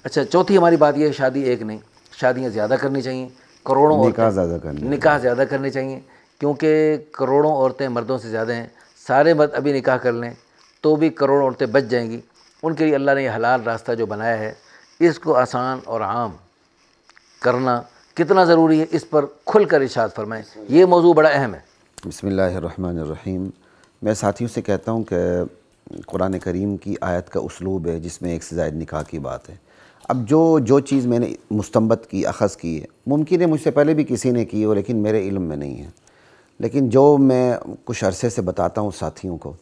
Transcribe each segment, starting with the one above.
اچھا، چوتھی ہماری بات یہ ہے شادی ایک نہیں، شادیاں زیادہ کرنی چاہیے، کروڑوں نکاح زیادہ کرنے، نکاح زیادہ کرنے چاہیے، کیونکہ کروڑوں عورتیں مردوں سے زیادہ ہیں۔ سارے مرد ابھی نکاح کر لیں تو بھی کروڑوں عورتیں بچ جائیں گی۔ ان کے لیے اللہ نے یہ حلال راستہ جو بنایا ہے، اس کو آسان اور عام کرنا کتنا ضروری ہے، اس پر کھل کر ارشاد فرمائیں، یہ موضوع بڑا اہم ہے۔ بسم اللہ الرحمن الرحیم۔ میں ساتھیوں سے کہتا ہوں کہ قرآن کریم کی آیت کا اسلوب ہے جس میں ایک سے زائد نکاح کی بات ہے۔ اب جو چیز میں نے مستنبط کی، اخذ کی ہے، ممکن ہے مجھ سے پہلے بھی کسی نے کی ہو لیکن میرے علم میں نہیں ہے، لیکن جو میں کچھ عرصے سے بتاتا ہوں ساتھیوں کو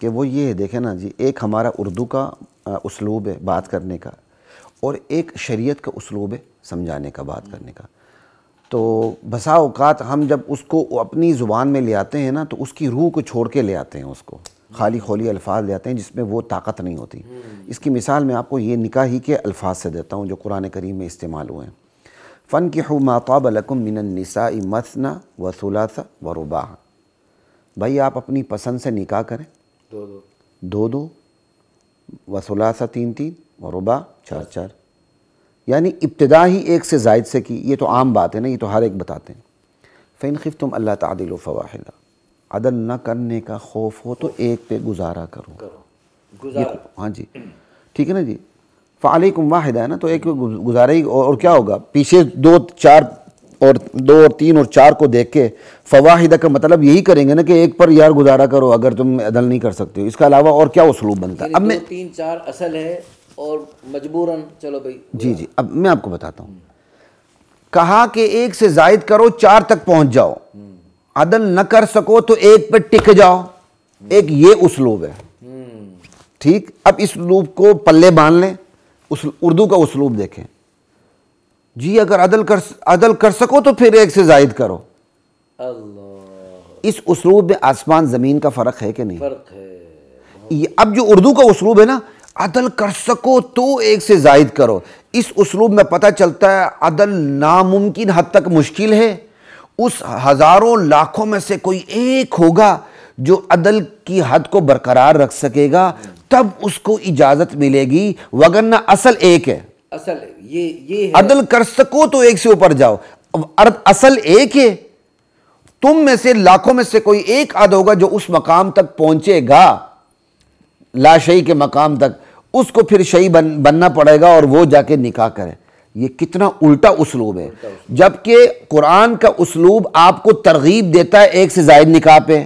کہ وہ یہ ہے، دیکھیں نا جی، ایک ہمارا اردو کا اسلوب ہے بات کرنے کا، اور ایک شریعت کا اسلوب ہے سمجھانے کا، بات کرنے کا۔ تو بسا اوقات ہم جب اس کو اپنی زبان میں لے آتے ہیں نا تو اس کی روح کو چھوڑ کے لے آتے ہیں، اس کو خالی خولی الفاظ لے آتے ہیں جس میں وہ طاقت نہیں ہوتی۔ اس کی مثال میں آپ کو یہ نکاح ہی کے الفاظ سے دیتا ہوں جو قرآن کریم میں استعمال ہوئے ہیں۔ فَانْكِحُوا مَا طَابَ لَكُم مِّنَ النِّسَاءِ مَثْنَىٰ وَثُلَاثَ وَرُبَاعَ۔ بھائی آپ اپنی پسند سے نکاح کریں، دو وثلاثہ تین ورباع چار، یعنی ابتدا ہی ایک سے زائد سے کی۔ یہ تو عام بات ہے نا، یہ تو ہر ایک بتاتے ہیں۔ فَإِنْ خِفْتُمْ أَلَّا تَعْدِلُوا فَوَاحِدَةً، عدل نہ کرنے کا خوف ہو تو ایک پہ گزارا کرو۔ ہاں جی، ٹھیک ہے نا جی، فَعَلَيْكُمْ وَاحِدَةً ہے نا، تو ایک پہ گزارا ہی، اور کیا ہوگا؟ پیچھے دو اور تین اور چار کو دیکھ کے فواحدہ کا مطلب یہی کریں گے نا کہ ایک پر یار گزارا کرو اگر تم عدل نہیں کر سکتے ہو۔ اس کے علاوہ اور کیا اسلوب بنتا ہے؟ اب میں 3 4 اصل ہے اور مجبوراً چلو بھائی جی اب میں آپ کو بتاتا ہوں۔ کہا کہ ایک سے زائد کرو، 4 تک پہنچ جاؤ، عدل نہ کر سکو تو ایک پہ ٹک جاؤ، ایک یہ اسلوب ہے۔ ٹھیک، اب اس اسلوب کو پلے باندھ لیں، اردو کا اسلوب دیکھیں جی، اگر عدل کر سکو تو پھر ایک سے زائد کرو۔ اللہ، اس اسلوب میں آسمان زمین کا فرق ہے کہ نہیں؟ فرق ہے۔ اب جو اردو کا اسلوب ہے نا، عدل کر سکو تو ایک سے زائد کرو، اس اسلوب میں پتہ چلتا ہے عدل ناممکن حد تک مشکل ہے۔ اس ہزاروں لاکھوں میں سے کوئی ایک ہوگا جو عدل کی حد کو برقرار رکھ سکے گا، تب اس کو اجازت ملے گی، وگرنہ اصل ایک ہے۔ اصل یہ ہے، عدل کر سکو تو ایک سے اوپر جاؤ، اصل ایک ہے۔ تم میں سے لاکھوں میں سے کوئی ایک عدل ہوگا جو اس مقام تک پہنچے گا، لا شیء کے مقام تک، اس کو پھر شیء بننا پڑے گا اور وہ جا کے نکاح کرے۔ یہ کتنا الٹا اسلوب ہے، جبکہ قرآن کا اسلوب آپ کو ترغیب دیتا ہے ایک سے زائد نکاح پہ،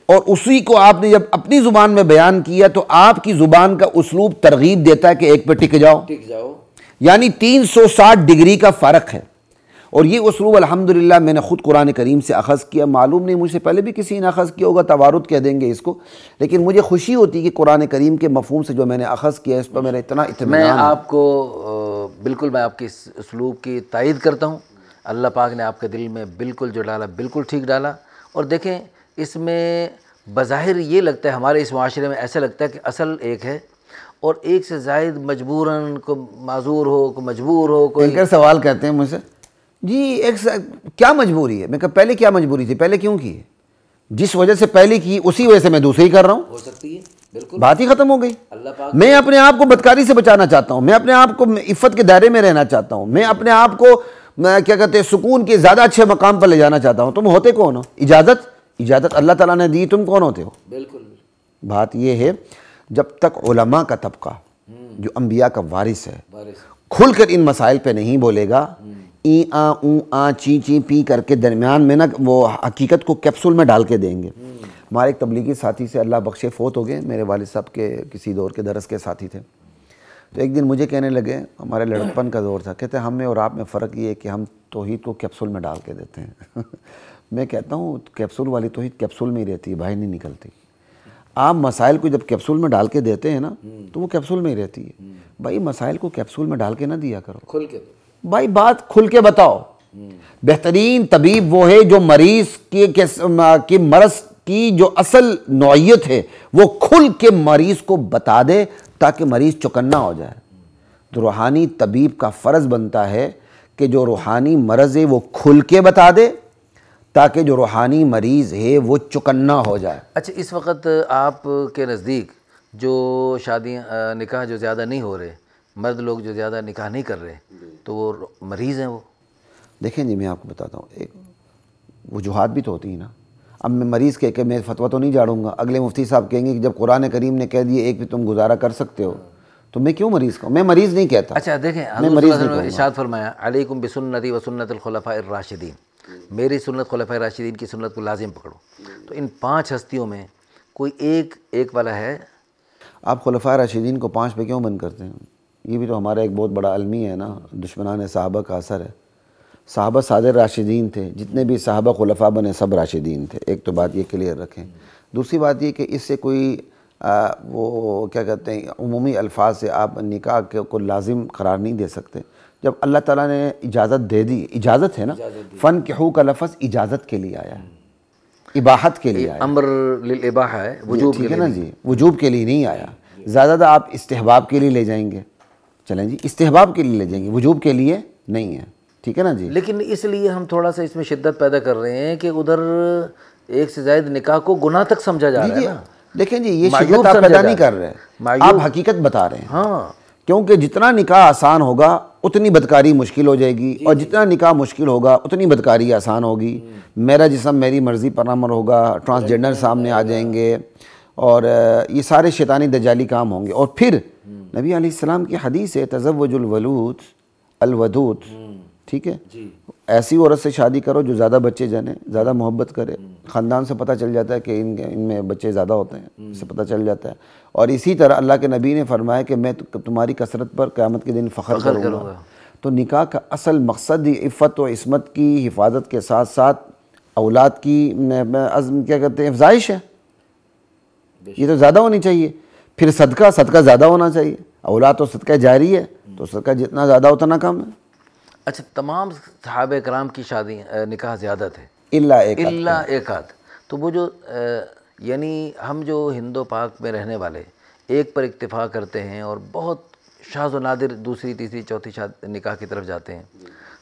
اور اسی کو آپ نے جب اپنی زبان میں بیان کیا تو آپ کی زبان کا اسلوب ترغیب دیتا ہے کہ ایک پہ ٹک جاؤ، یعنی 360 ڈگری کا فرق ہے۔ اور یہ اسلوب الحمدللہ میں نے خود قرآن کریم سے اخذ کیا، معلوم نہیں مجھ سے پہلے بھی کسی نے اخذ کیا ہوگا، توارد کہہ دیں گے اس کو، لیکن مجھے خوشی ہوتی ہے کہ قرآن کریم کے مفہوم سے جو میں نے اخذ کیا اس پر میرا اتنا اطمینان ہے۔ میں آپ کو بالکل، میں آپ کی اس اسلوب کی تائید کرتا ہوں۔ اللہ پاک نے آپ کے دل میں بالکل جو ڈالا بالکل ٹھیک ڈالا۔ اور دیکھیں، اس میں بظاہر یہ لگتا ہے، ہمارے اس معاشرے میں ایسا لگتا ہے کہ اصل ایک ہے اور ایک سے زائد مجبوراً، کو معذور ہو، کو مجبور ہو، کوئی اینکر سوال کہتے ہیں مجھ سے، جی کیا مجبوری ہے؟ میں کہا پہلے کیا مجبوری تھی، پہلے کیوں کی ہے؟ جس وجہ سے پہلے کی اسی وجہ سے میں دوسری کر رہا ہوں، ہو سکتی ہے، بالکل بات ہی ختم ہو گئی۔ اللہ پاک میں اپنے آپ کو بدکاری سے بچانا چاہتا ہوں، میں اپنے آپ کو عفت کے دائرے میں رہنا چاہتا ہوں، میں اپنے آپ کو کیا کہتے ہیں سکون کے زیادہ اچھے مقام پر لے جانا چاہتا ہوں۔ تم ہوتے کون ہو؟ اجازت اللہ تعالیٰ نے دی، تم کون ہوتے ہو؟ بالکل۔ بات یہ ہے، جب تک علماء کا طبقہ جو انبیاء کا وارث ہے کھل کر ان مسائل پہ نہیں بولے گا، ای آ اون آ چی چی پی کر کے درمیان میں نا وہ حقیقت کو کیپسول میں ڈال کے دیں گے۔ ہمارے ایک تبلیغی ساتھی سے اللہ بخشے فوت ہو گئے، میرے والد صاحب کے کسی دور کے درس کے ساتھی تھے، تو ایک دن مجھے کہنے لگے، ہمارے لڑکپن کا دور تھا، کہتے ہیں ہم میں اور آپ میں فرق یہ ہے کہ ہم توحید کو کیپسول میں ڈال کے دیتے ہیں۔ میں کہتا ہوں کیپسول والی توحید کیپسول میں ہی رہتی ہے، باہر نہیں نکلتی۔ آپ مسائل کو جب کیپسول میں ڈال کے دیتے ہیں نا تو وہ کیپسول میں ہی رہتی ہے۔ بھائی مسائل کو کیپسول میں ڈال کے نہ دیا کرو، کھل کے بھائی بات کھل کے بتاؤ۔ بہترین طبیب وہ ہے جو مریض کی مرض کی جو اصل نوعیت ہے وہ کھل کے مریض کو بتا دے تاکہ مریض چکنا ہو جائے۔ تو روحانی طبیب کا فرض بنتا ہے کہ جو روحانی مرض ہے وہ کھل کے بتا دے تاکہ جو روحانی مریض ہے وہ چکنا ہو جائے۔ اچھا، اس وقت آپ کے نزدیک جو شادیاں نکاح جو زیادہ نہیں ہو رہے، مرد لوگ جو زیادہ نکاح نہیں کر رہے تو وہ مریض ہیں. وہ دیکھیں جی میں آپ کو بتاتا ہوں، ایک وجوہات بھی تو ہوتی ہیں نا. اب میں مریض کہہ کے میں فتویٰ تو نہیں جھاڑوں گا. اگلے مفتی صاحب کہیں گے کہ جب قرآن کریم نے کہہ دیے ایک بھی تم گزارا کر سکتے ہو تو میں کیوں مریض کہوں؟ میں مریض نہیں کہتا. اچھا دیکھیں، میں حضور مریض صلی اللہ علیہ نہیں وسلم نے کہوں گا. ارشاد فرمایا علیکم بسنتی و سنت الخلفاء الراشدین، میری سنت خلفاء راشدین کی سنت کو لازم پکڑو. تو ان 5 ہستیوں میں کوئی ایک والا ہے. آپ خلفاء راشدین کو 5 پہ کیوں بند کرتے ہیں؟ یہ بھی تو ہمارا ایک بہت بڑا المی ہے نا، دشمنان صحابہ کا اثر ہے. صحابہ صادر راشدین تھے، جتنے بھی صحابہ خلفاء بنے سب راشدین تھے. ایک تو بات یہ کلیئر رکھیں. دوسری بات یہ کہ اس سے کوئی وہ کیا کہتے ہیں عمومی الفاظ سے آپ نکاح کو لازم قرار نہیں دے سکتے. جب اللہ تعالیٰ نے اجازت دے دی، اجازت ہے نا، فَانْكِحُوا کا لفظ اجازت کے لیے آیا ہے، اباحت کے لیے آیا ہے. امر للاباحہ ہے، وجوب کے ٹھیک ہے لیے نا جی، وجوب کے لیے نہیں آیا. زیادہ آپ استحباب کے لیے لے جائیں گے، چلیں جی استحباب کے لیے لے جائیں گے، وجوب کے لیے نہیں ہے. ٹھیک ہے نا جی. لیکن اس لیے ہم تھوڑا سا اس میں شدت پیدا کر رہے ہیں کہ ادھر ایک سے زائد نکاح کو گناہ تک سمجھا جا رہا ہے نا. دیکھیں جی یہ معیوب شدت آپ سمجھا پیدا جا نہیں رہا کر رہے، معیوب. آپ حقیقت بتا رہے ہیں. ہاں، کیونکہ جتنا نکاح آسان ہوگا اتنی بدکاری مشکل ہو جائے گی، اور جتنا نکاح مشکل ہوگا اتنی بدکاری آسان ہوگی. میرا جسم میری مرضی پر امر ہوگا، ٹرانسجنڈر سامنے آ جائیں گے، اور یہ سارے شیطانی دجالی کام ہوں گے. اور پھر نبی علیہ السلام کی حدیث ہے تزوج الولود الودود. ٹھیک ہے، ایسی عورت سے شادی کرو جو زیادہ بچے جنے، زیادہ محبت کرے. خاندان سے پتہ چل جاتا ہے کہ ان میں بچے زیادہ ہوتے ہیں، اس سے پتہ چل جاتا ہے. اور اسی طرح اللہ کے نبی نے فرمایا کہ میں تمہاری کثرت پر قیامت کے دن فخر کروں گا. تو نکاح کا اصل مقصد ہی عفت و عصمت کی حفاظت کے ساتھ ساتھ اولاد کی عزم کیا کہتے ہیں افزائش ہے. یہ تو زیادہ ہونی چاہیے. پھر صدقہ زیادہ ہونا چاہیے. اولاد تو صدقہ جاری ہے، تو صدقہ جتنا زیادہ اتنا کم ہے. اچھا تمام صحابہ کرام کی شادی نکاح زیادہ تھے الا ایک آدھ. تو وہ جو یعنی ہم جو ہند و پاک میں رہنے والے ایک پر اکتفا کرتے ہیں اور بہت شاذ و نادر دوسری تیسری چوتھی نکاح کی طرف جاتے ہیں،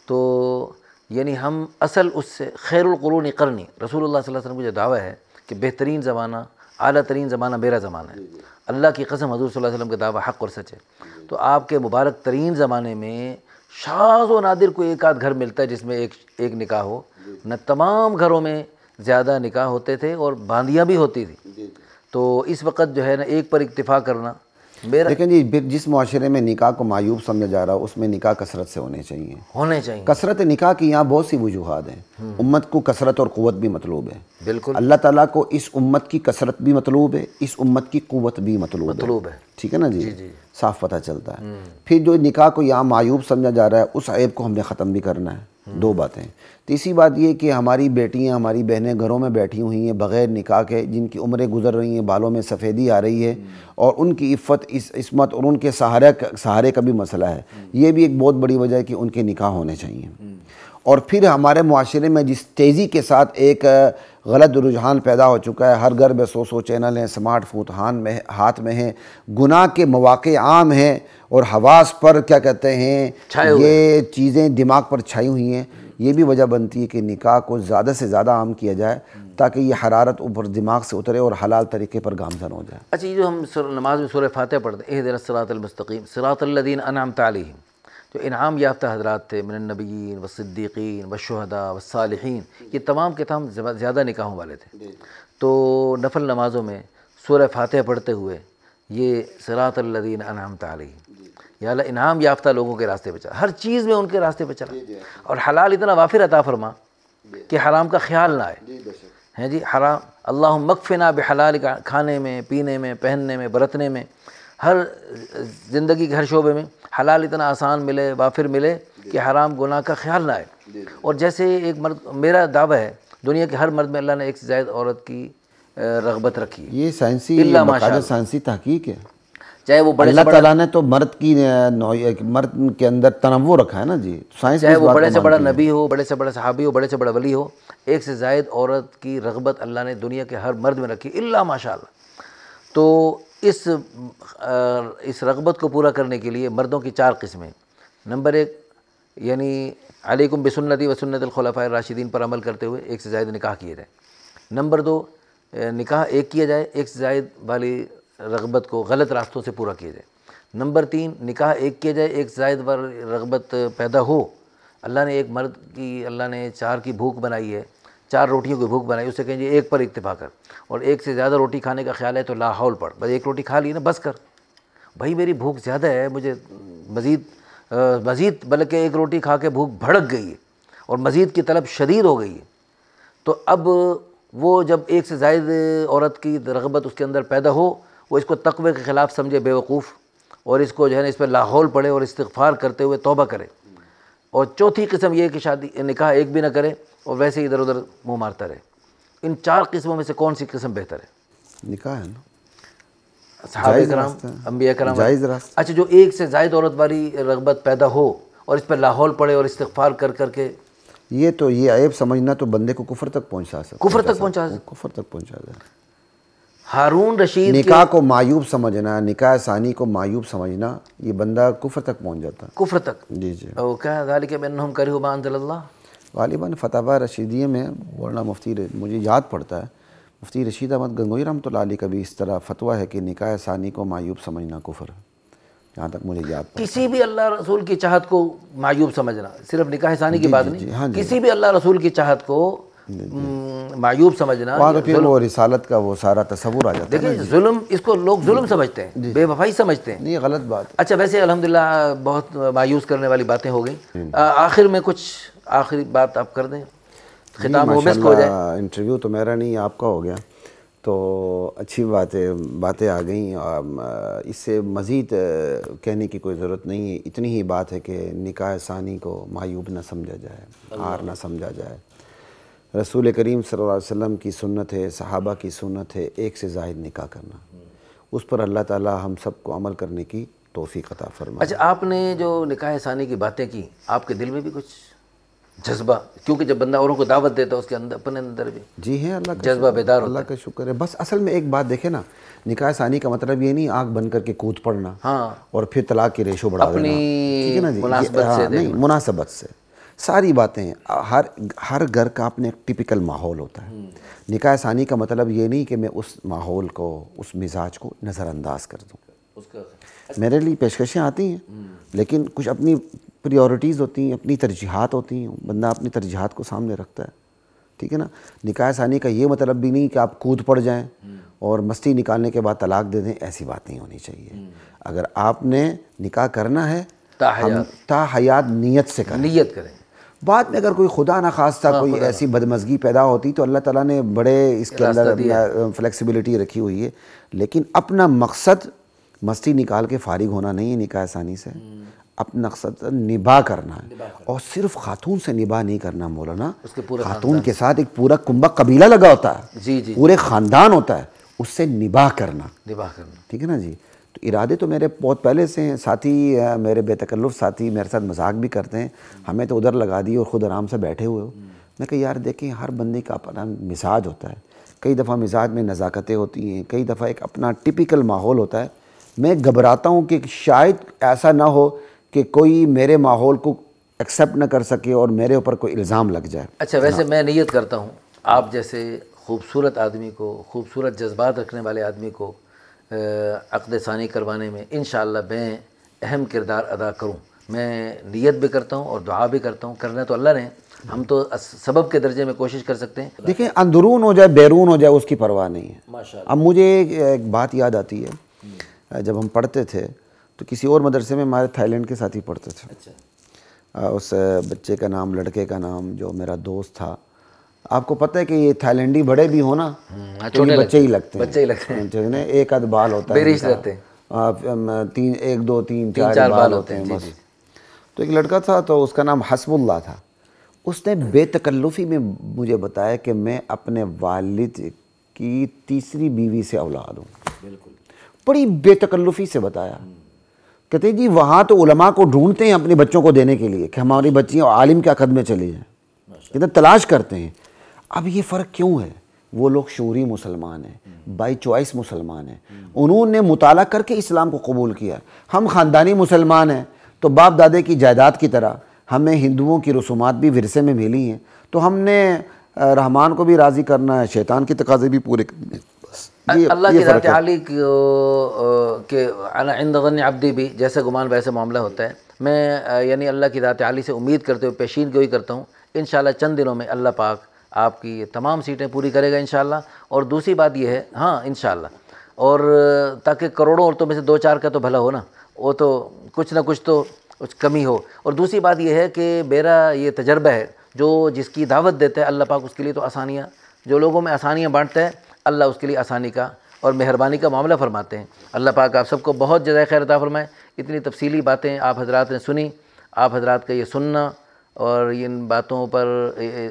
تو یعنی ہم اصل اس سے خیر القرون قرنی رسول اللہ صلی اللہ علیہ وسلم کو جو دعویٰ ہے کہ بہترین زمانہ اعلیٰ ترین زمانہ میرا زمانہ ہے. اللہ کی قسم حضور صلی اللہ علیہ وسلم کا دعویٰ حق اور سچ ہے. تو آپ کے مبارک ترین زمانے میں شاذ و نادر کوئی ایک آدھ گھر ملتا ہے جس میں ایک نکاح ہو. نہ تمام گھروں میں زیادہ نکاح ہوتے تھے اور باندیاں بھی ہوتی تھی. تو اس وقت جو ہے نا ایک پر اکتفا کرنا میرا. لیکن جی جس معاشرے میں نکاح کو معیوب سمجھا جا رہا اس میں نکاح کثرت سے ہونے چاہیے. کثرت نکاح کی یہاں بہت سی وجوہات ہیں. امت کو کثرت اور قوت بھی مطلوب ہے. بالکل. اللہ تعالیٰ کو اس امت کی کثرت بھی مطلوب ہے، اس امت کی قوت بھی مطلوب ہے. ٹھیک ہے نا جی. صاف پتہ چلتا ہے. پھر جو نکاح کو یہاں معیوب سمجھا جا رہا ہے اس عیب کو ہم نے ختم بھی کرنا ہے. 2 باتیں. تیسری بات یہ کہ ہماری بیٹیاں ہماری بہنیں گھروں میں بیٹھی ہوئی ہیں بغیر نکاح کے، جن کی عمریں گزر رہی ہیں، بالوں میں سفیدی آ رہی ہے، اور ان کی عفت عصمت اور ان کے سہارے کا بھی مسئلہ ہے. یہ بھی ایک بہت بڑی وجہ ہے کہ ان کے نکاح ہونے چاہیے. اور پھر ہمارے معاشرے میں جس تیزی کے ساتھ ایک غلط رجحان پیدا ہو چکا ہے، ہر گھر میں 100 چینل ہیں، سمارٹ فون ہاتھ میں ہیں، گناہ کے مواقع عام ہیں، اور حواس پر کیا کہتے ہیں یہ چیزیں دماغ پر چھائی ہوئی ہیں. یہ بھی وجہ بنتی ہے کہ نکاح کو زیادہ سے زیادہ عام کیا جائے تاکہ یہ حرارت اوپر دماغ سے اترے اور حلال طریقے پر گامزن ہو جائے. اچھا یہ جو ہم نماز میں سورہ فاتحہ پڑھتے ہیں اہدنا الصراط المستقیم صراط الذین انعمت علیہم، جو انعام یافتہ حضرات تھے من النبیین والصدیقین والشہداء والصالحین، یہ تمام کے تمام زیادہ نکاحوں والے تھے. تو نفل نمازوں میں سورہ فاتحہ پڑھتے ہوئے یہ صراط الذین انعمت علیہم، یا اللہ انعام یافتہ لوگوں کے راستے پہ چلا، ہر چیز میں ان کے راستے پہ چلا، اور حلال اتنا وافر عطا فرما کہ حرام کا خیال نہ آئے. ہیں جی حرام اللہم مکفنا بحلال، کھانے میں پینے میں پہننے میں برتنے میں، ہر زندگی کے ہر شعبے میں حلال اتنا آسان ملے وافر ملے کہ حرام گناہ کا خیال نہ آئے. اور جیسے ایک مرد، میرا دعویٰ ہے دنیا کے ہر مرد میں اللہ نے ایک سے زائد عورت کی رغبت رکھی ہے. یہ سائنسی تحقیق ہے. چاہے وہ بڑے اللہ تعالیٰ نے تو مرد کے اندر تنوع رکھا ہے نا جی. چاہے وہ بڑے سے بڑا نبی ہو، بڑے سے بڑا صحابی ہو، بڑے سے بڑا ولی ہو، ایک سے زائد عورت کی رغبت اللہ نے دنیا کے ہر مرد میں رکھی الا ماشاءاللہ. تو اس رغبت کو پورا کرنے کے لیے مردوں کی 4 قسمیں. نمبر 1 یعنی علیکم بسنتی و سنت الخلفاء الراشدین پر عمل کرتے ہوئے ایک سے زائد نکاح کیے جائیں. نمبر 2 نکاح ایک کیا جائے، ایک سے زائد والی رغبت کو غلط راستوں سے پورا کیا جائے۔ نمبر 3، نکاح ایک کیا جائے، ایک زائد پر رغبت پیدا ہو۔ اللہ نے ایک مرد کی، اللہ نے 4 کی بھوک بنائی ہے، 4 روٹیوں کی بھوک بنائی، اسے کہیں جی ایک پر اکتفا کر، اور ایک سے زیادہ روٹی کھانے کا خیال ہے تو لا حول پڑھ، بس ایک روٹی کھا لی نا، بس کر بھائی، میری بھوک زیادہ ہے، مجھے مزید بلکہ ایک روٹی کھا کے بھوک بھڑک گئی ہے اور مزید کی طلب شدید ہو گئی ہے، تو اب وہ جب ایک سے زائد عورت کی رغبت اس کے اندر پیدا ہو، وہ اس کو تقوی کے خلاف سمجھے بے وقوف، اور اس کو جو ہے نا اس پہ لا حول پڑھے اور استغفار کرتے ہوئے توبہ کرے۔ اور چوتھی قسم یہ ہے کہ شادی نکاح ایک بھی نہ کرے اور ویسے ہی ادھر ادھر منہ مارتا رہے۔ ان 4 قسموں میں سے کون سی قسم بہتر ہے؟ نکاح ہے نا، صحابہ کرام، انبیاء کرام، جائز راستہ۔ اچھا، جو ایک سے زائد عورت والی رغبت پیدا ہو اور اس پہ لا حول پڑے اور استغفار کر کر کے، یہ تو یہ عیب سمجھنا تو بندے کو کفر تک پہنچا سکتا، کفر تک پہنچا دے۔ ہارون رشید نکاح کو معیوب سمجھنا، نکاح ثانی کو معیوب سمجھنا، یہ بندہ کفر تک پہنچ جاتا ہے۔ کفر تک، جی جی۔ اور کیا ذالک بانہم کرہوا ما انزل اللہ، غالباً فتاوی رشیدیہ میں ورنہ مجھے یاد پڑتا ہے مفتی رشید احمد گنگوئی رحمۃ اللہ علیہ کا بھی اس طرح فتویٰ ہے کہ نکاح ثانی کو معیوب سمجھنا کفر ہے، جہاں تک مجھے یاد پڑتا ہے۔ کسی بھی اللہ رسول کی چاہت کو معیوب سمجھنا، صرف نکاح ثانی کی بات نہیں، کسی بھی اللہ رسول کی چاہت کو معیوب سمجھنا، وہاں تو پھر وہ رسالت کا وہ سارا تصور آ جاتا ہے۔ دیکھیں ظلم، اس کو لوگ ظلم سمجھتے ہیں، بے وفائی سمجھتے ہیں، نہیں، یہ غلط بات ہے۔ اچھا ویسے الحمدللہ بہت مایوس کرنے والی باتیں ہو گئیں، آخر میں کچھ آخری بات آپ کر دیں، ختام و مسک ہو جائے۔ انٹرویو تو میرا نہیں، آپ کا ہو گیا، تو اچھی باتیں آ گئیں، اس سے مزید کہنے کی کوئی ضرورت نہیں ہے۔ اتنی ہی بات ہے کہ نکاح ثانی کو معیوب نہ سمجھا جائے، عار نہ سمجھا جائے۔ رسول کریم صلی اللہ علیہ وسلم کی سنت ہے، صحابہ کی سنت ہے ایک سے زائد نکاح کرنا، اس پر اللہ تعالی ہم سب کو عمل کرنے کی توفیق عطا فرمائے۔ اچھا، آپ نے جو نکاح ثانی کی باتیں کی، آپ کے دل میں بھی کچھ جذبہ، کیونکہ جب بندہ اوروں کو دعوت دیتا ہے اس کے اندر اپنے اندر بھی جی ہے، اللہ کا جذبہ بیدار ہوتا ہے۔ اللہ کا شکر ہے۔ بس اصل میں ایک بات دیکھیں نا، نکاح ثانی کا مطلب یہ نہیں آنکھ بند کر کے کود پڑنا اور پھر طلاق کی ریشو بڑھا دینا، ٹھیک ہے نا جی، نہیں، مناسبت سے ساری باتیں۔ ہر گھر کا اپنے ایک ٹپیکل ماحول ہوتا ہے۔ نکاح ثانی کا مطلب یہ نہیں کہ میں اس ماحول کو، اس مزاج کو نظر انداز کر دوں۔ میرے لیے پیشکشیں آتی ہیں، لیکن کچھ اپنی پریورٹیز ہوتی ہیں، اپنی ترجیحات ہوتی ہیں، بندہ اپنی ترجیحات کو سامنے رکھتا ہے، ٹھیک ہے نا۔ نکاح ثانی کا یہ مطلب بھی نہیں کہ آپ کود پڑ جائیں اور مستی نکالنے کے بعد طلاق دے دیں، ایسی بات نہیں ہونی چاہیے۔ اگر آپ نے نکاح کرنا ہے تا حیات نیت سے کریں، نیت کریں۔ بعد میں اگر کوئی خدا نخواستہ کوئی ایسی بدمزگی پیدا ہوتی تو اللہ تعالیٰ نے بڑے اس کے اندر فلیکسیبلٹی رکھی ہوئی ہے، لیکن اپنا مقصد مستی نکال کے فارغ ہونا نہیں ہے نکاح ثانی سے، اپنا مقصد نباہ کرنا ہے، اور صرف خاتون سے نباہ نہیں کرنا مولانا، خاتون کے ساتھ ایک پورا کنبہ قبیلہ لگا ہوتا ہے، پورے خاندان ہوتا ہے، اس سے نباہ کرنا، ٹھیک ہے نا جی۔ تو ارادے تو میرے بہت پہلے سے ہیں، ساتھی میرے بے تکلف ساتھی میرے ساتھ مذاق بھی کرتے ہیں، ہمیں تو ادھر لگا دی اور خود آرام سے بیٹھے ہوئے ہو۔ میں کہ یار دیکھیں، ہر بندے کا اپنا مزاج ہوتا ہے، کئی دفعہ مزاج میں نزاکتیں ہوتی ہیں، کئی دفعہ ایک اپنا ٹپیکل ماحول ہوتا ہے۔ میں گھبراتا ہوں کہ شاید ایسا نہ ہو کہ کوئی میرے ماحول کو ایکسیپٹ نہ کر سکے اور میرے اوپر کوئی الزام لگ جائے۔ اچھا ویسے میں نیت کرتا ہوں آپ جیسے خوبصورت آدمی کو، خوبصورت جذبات رکھنے والے آدمی کو عقد ثانی کروانے میں انشاءاللہ میں اہم کردار ادا کروں۔ میں نیت بھی کرتا ہوں اور دعا بھی کرتا ہوں، کرنا تو اللہ نے، ہم تو سبب کے درجے میں کوشش کر سکتے ہیں۔ دیکھیں اندرون ہو جائے بیرون ہو جائے اس کی پرواہ نہیں ہے۔ اب مجھے ایک بات یاد آتی ہے، جب ہم پڑھتے تھے تو کسی اور مدرسے میں ہمارے تھائی لینڈ کے ساتھ ہی پڑھتے تھے، اس بچے کا نام، لڑکے کا نام جو میرا دوست تھا، آپ کو پتہ ہے کہ یہ تھائی لینڈی بڑے بھی ہونا تو یہ بچے ہی لگتے ہیں، ایک آدھ بال ہوتا ہے، ایک دو تین چار بال ہوتے ہیں بس۔ تو ایک لڑکا تھا تو اس کا نام حسب اللہ تھا، اس نے بے تکلفی میں مجھے بتایا کہ میں اپنے والد کی تیسری بیوی سے اولاد ہوں، بڑی بے تکلفی سے بتایا۔ کہتے ہیں جی وہاں تو علماء کو ڈھونڈتے ہیں اپنے بچوں کو دینے کے لیے کہ ہماری بچیاں عالم کے عقد میں چلی جائیں، کہتے ہیں تلاش کرتے ہیں۔ اب یہ فرق کیوں ہے؟ وہ لوگ شعوری مسلمان ہیں، بائی چوائس مسلمان ہیں، انہوں نے مطالعہ کر کے اسلام کو قبول کیا۔ ہم خاندانی مسلمان ہیں تو باپ دادے کی جائیداد کی طرح ہمیں ہندوؤں کی رسومات بھی ورثے میں ملی ہیں، تو ہم نے رحمان کو بھی راضی کرنا ہے، شیطان کے تقاضے بھی پورے کرنے ہیں، بس اللہ کی ذات عالی کے عند ظن عبدی بھی جیسے گمان ویسے معاملہ ہوتا ہے. میں یعنی اللہ کی ذات عالی سے امید کرتے ہوئے پیشین گوئی کرتا ہوں انشاءاللہ چند دنوں میں اللہ پاک آپ کی تمام سیٹیں پوری کرے گا انشاءاللہ. اور دوسری بات یہ ہے ہاں انشاءاللہ، اور تاکہ کروڑوں عورتوں میں سے 2-4 کا تو بھلا ہو نا، وہ تو کچھ نہ کچھ تو کمی ہو. اور دوسری بات یہ ہے کہ میرا یہ تجربہ ہے، جو جس کی دعوت دیتا ہے اللہ پاک اس کے لیے تو آسانیاں، جو لوگوں میں آسانیاں بانٹتا ہے اللہ اس کے لیے آسانی کا اور مہربانی کا معاملہ فرماتے ہیں. اللہ پاک آپ سب کو بہت جزائے خیر عطا فرمائے. اتنی تفصیلی باتیں آپ حضرات نے سنی، آپ حضرات کا یہ سننا اور ان باتوں پر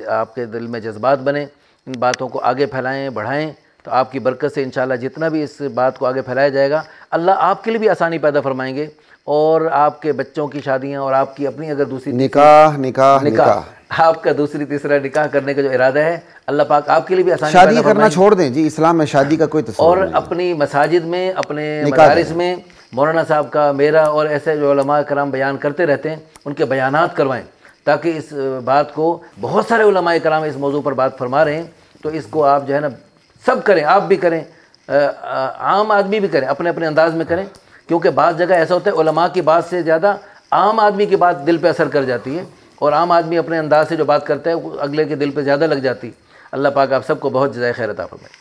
آپ کے دل میں جذبات بنے، ان باتوں کو آگے پھیلائیں بڑھائیں، تو آپ کی برکت سے انشاءاللہ جتنا بھی اس بات کو آگے پھیلایا جائے گا اللہ آپ کے لیے بھی آسانی پیدا فرمائیں گے. اور آپ کے بچوں کی شادیاں اور آپ کی اپنی اگر دوسری نکاح آپ کا دوسری تیسرا نکاح کرنے کا جو ارادہ ہے اللہ پاک آپ کے لیے بھی آسانی پیدا شادی کرنا چھوڑ دیں جی، اسلام میں شادی کا کوئی تصور اور اپنی مساجد میں اپنے مدارس میں مولانا صاحب کا میرا اور ایسے جو علماء کرام بیان کرتے رہتے ہیں ان کے بیانات کروائیں، تاکہ اس بات کو بہت سارے علماء کرام اس موضوع پر بات فرما رہے ہیں، تو اس کو آپ جو ہے نا سب کریں، آپ بھی کریں، عام آدمی بھی کریں، اپنے اپنے انداز میں کریں. کیونکہ بعض جگہ ایسا ہوتا ہے علماء کی بات سے زیادہ عام آدمی کی بات دل پہ اثر کر جاتی ہے، اور عام آدمی اپنے انداز سے جو بات کرتا ہے وہ اگلے کے دل پہ زیادہ لگ جاتی. اللہ پاک آپ سب کو بہت جزائے خیر عطا فرمائے.